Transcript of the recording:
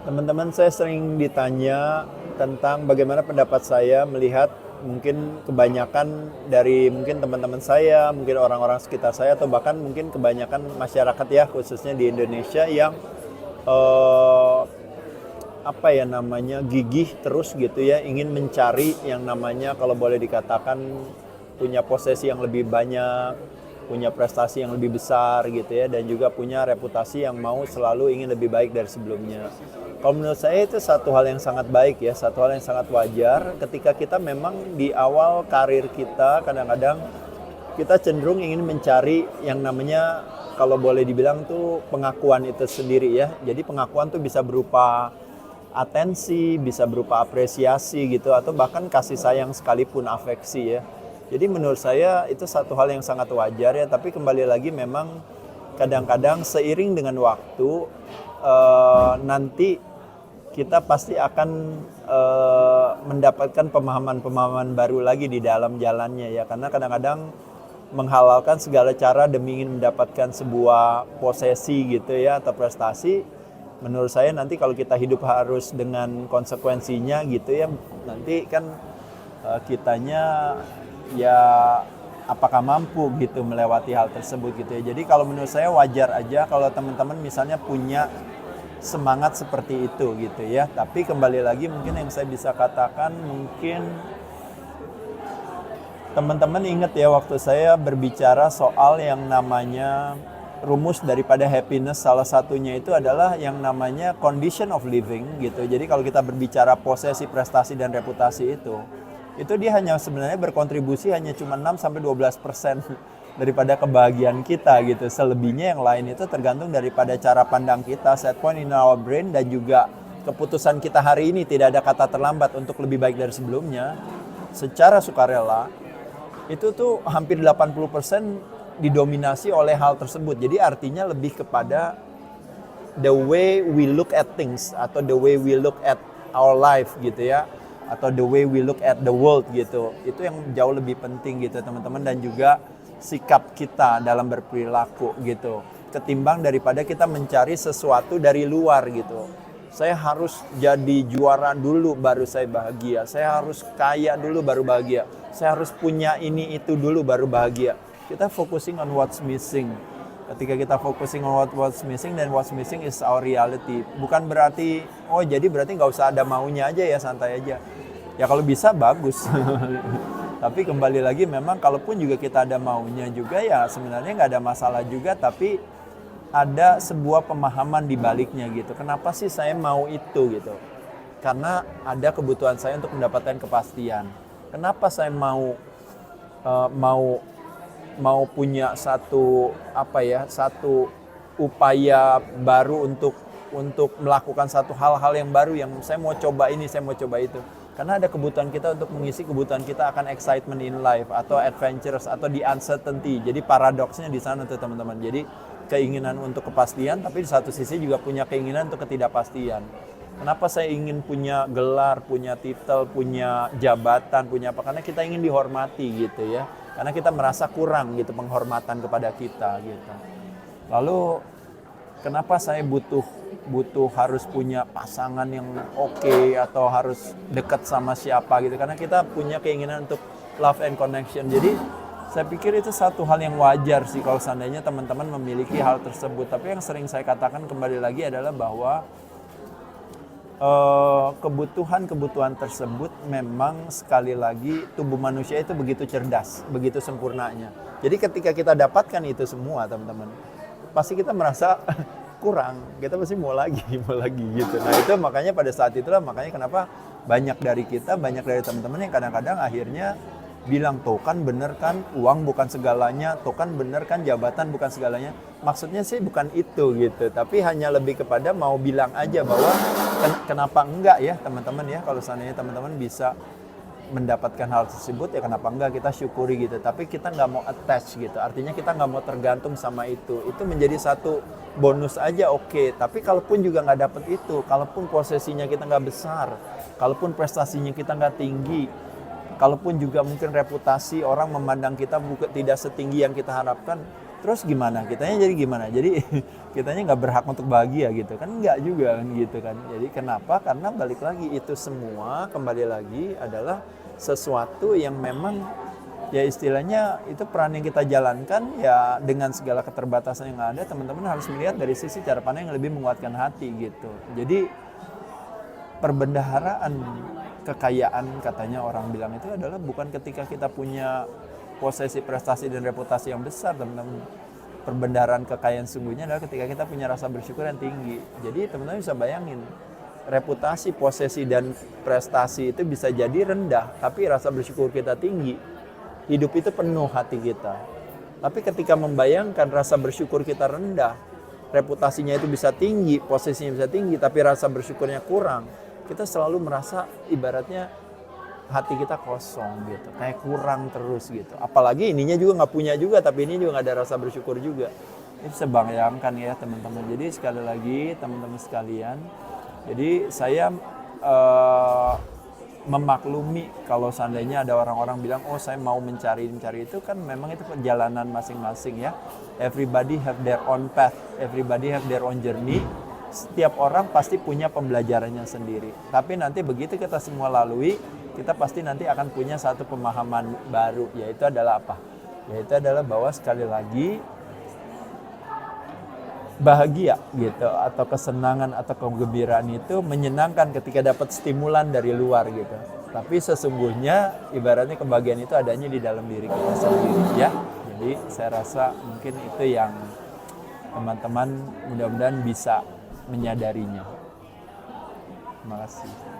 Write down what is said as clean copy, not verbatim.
Teman-teman, saya sering ditanya tentang bagaimana pendapat saya melihat mungkin kebanyakan dari mungkin teman-teman saya, mungkin orang-orang sekitar saya, atau bahkan mungkin kebanyakan masyarakat ya, khususnya di Indonesia yang eh, apa ya namanya gigih terus gitu ya, ingin mencari yang namanya kalau boleh dikatakan punya posesi yang lebih banyak, punya prestasi yang lebih besar gitu ya, dan juga punya reputasi yang mau selalu ingin lebih baik dari sebelumnya. Kalau menurut saya itu satu hal yang sangat baik ya, satu hal yang sangat wajar ketika kita memang di awal karir kita kadang-kadang kita cenderung ingin mencari yang namanya kalau boleh dibilang tuh pengakuan itu sendiri ya. Jadi pengakuan tuh bisa berupa atensi, bisa berupa apresiasi gitu, atau bahkan kasih sayang sekalipun, afeksi ya. Jadi menurut saya itu satu hal yang sangat wajar ya, tapi kembali lagi memang kadang-kadang seiring dengan waktu nanti kita pasti akan mendapatkan pemahaman-pemahaman baru lagi di dalam jalannya ya, karena kadang-kadang menghalalkan segala cara demi ingin mendapatkan sebuah posesi gitu ya atau prestasi. Menurut saya nanti kalau kita hidup harus dengan konsekuensinya gitu ya, nanti kan kitanya ya apakah mampu gitu melewati hal tersebut gitu ya. Jadi kalau menurut saya wajar aja kalau teman-teman misalnya punya semangat seperti itu gitu ya. Tapi kembali lagi mungkin yang saya bisa katakan, mungkin teman-teman ingat ya waktu saya berbicara soal yang namanya rumus daripada happiness, salah satunya itu adalah yang namanya condition of living gitu. Jadi kalau kita berbicara posesi, prestasi, dan reputasi itu dia hanya sebenarnya berkontribusi hanya cuma 6-12% daripada kebahagiaan kita gitu. Selebihnya yang lain itu tergantung daripada cara pandang kita, set point in our brain, dan juga keputusan kita hari ini. Tidak ada kata terlambat untuk lebih baik dari sebelumnya. Secara sukarela itu tuh hampir 80% didominasi oleh hal tersebut. Jadi artinya lebih kepada the way we look at things, atau the way we look at our life gitu ya, atau the way we look at the world gitu. Itu yang jauh lebih penting gitu teman-teman, dan juga sikap kita dalam berperilaku gitu, ketimbang daripada kita mencari sesuatu dari luar gitu. Saya harus jadi juara dulu baru saya bahagia, saya harus kaya dulu baru bahagia, saya harus punya ini itu dulu baru bahagia. Kita focusing on what's missing. Ketika kita focusing on what's missing, dan what's missing is our reality. Bukan berarti, oh jadi berarti nggak usah ada maunya aja ya, santai aja. Ya kalau bisa bagus. Tapi kembali lagi memang kalaupun juga kita ada maunya juga ya sebenarnya nggak ada masalah juga, tapi ada sebuah pemahaman di baliknya gitu. Kenapa sih saya mau itu gitu? Karena ada kebutuhan saya untuk mendapatkan kepastian. Kenapa saya mau punya satu satu upaya baru untuk melakukan satu hal-hal yang baru, yang saya mau coba ini, saya mau coba itu. Karena ada kebutuhan kita untuk mengisi kebutuhan kita akan excitement in life, atau adventures, atau the uncertainty. Jadi paradoksnya di sana tuh teman-teman. Jadi keinginan untuk kepastian, tapi di satu sisi juga punya keinginan untuk ketidakpastian. Kenapa saya ingin punya gelar, punya titel, punya jabatan, punya apa? Karena kita ingin dihormati gitu ya. Karena kita merasa kurang gitu penghormatan kepada kita gitu. Lalu kenapa saya butuh harus punya pasangan yang oke, atau harus dekat sama siapa gitu? Karena kita punya keinginan untuk love and connection. Jadi saya pikir itu satu hal yang wajar sih kalau seandainya teman-teman memiliki hal tersebut. Tapi yang sering saya katakan kembali lagi adalah bahwa kebutuhan tersebut memang sekali lagi tubuh manusia itu begitu cerdas, begitu sempurnanya. Jadi ketika kita dapatkan itu semua teman-teman, pasti kita merasa kurang, kita pasti mau lagi gitu. Nah itu makanya pada saat itulah makanya kenapa banyak dari kita, banyak dari teman-teman yang kadang-kadang akhirnya bilang, tuh kan bener kan uang bukan segalanya, tuh kan bener kan jabatan bukan segalanya. Maksudnya sih bukan itu gitu, tapi hanya lebih kepada mau bilang aja bahwa kenapa enggak ya teman-teman ya, kalau seandainya teman-teman bisa mendapatkan hal tersebut ya kenapa enggak, kita syukuri gitu. Tapi kita nggak mau attach gitu, artinya kita nggak mau tergantung sama itu menjadi satu bonus aja oke. Tapi kalaupun juga nggak dapet itu, kalaupun posisinya kita nggak besar, kalaupun prestasinya kita nggak tinggi, kalaupun juga mungkin reputasi orang memandang kita tidak setinggi yang kita harapkan, Terus gimana? Kitanya jadi gimana? Jadi kitanya nggak berhak untuk bahagia gitu kan? Nggak juga kan gitu kan. Jadi kenapa? Karena balik lagi itu semua kembali lagi adalah sesuatu yang memang ya istilahnya itu peran yang kita jalankan ya dengan segala keterbatasan yang ada, teman-teman harus melihat dari sisi cara pandang yang lebih menguatkan hati gitu. Jadi perbendaharaan kekayaan katanya orang bilang itu adalah bukan ketika kita punya posesi, prestasi, dan reputasi yang besar, teman-teman. Perbendaharaan kekayaan sungguhnya adalah ketika kita punya rasa bersyukur yang tinggi. Jadi teman-teman bisa bayangin, reputasi, posesi, dan prestasi itu bisa jadi rendah, tapi rasa bersyukur kita tinggi. Hidup itu penuh hati kita. Tapi ketika membayangkan rasa bersyukur kita rendah, reputasinya itu bisa tinggi, posisinya bisa tinggi, tapi rasa bersyukurnya kurang, kita selalu merasa ibaratnya hati kita kosong gitu, kayak kurang terus gitu. Apalagi ininya juga nggak punya juga, tapi ini juga nggak ada rasa bersyukur juga. Ini bisa bayangkan ya teman-teman. Jadi sekali lagi teman-teman sekalian, jadi saya memaklumi kalau seandainya ada orang-orang bilang, oh saya mau mencari itu kan memang itu perjalanan masing-masing ya. Everybody have their own path, everybody have their own journey. Setiap orang pasti punya pembelajarannya sendiri. Tapi nanti begitu kita semua lalui, kita pasti nanti akan punya satu pemahaman baru, yaitu adalah apa? Yaitu adalah bahwa sekali lagi bahagia gitu atau kesenangan atau kegembiraan itu menyenangkan ketika dapat stimulan dari luar gitu. Tapi sesungguhnya ibaratnya kebahagiaan itu adanya di dalam diri kita sendiri ya. Jadi saya rasa mungkin itu yang teman-teman mudah-mudahan bisa menyadarinya. Terima kasih.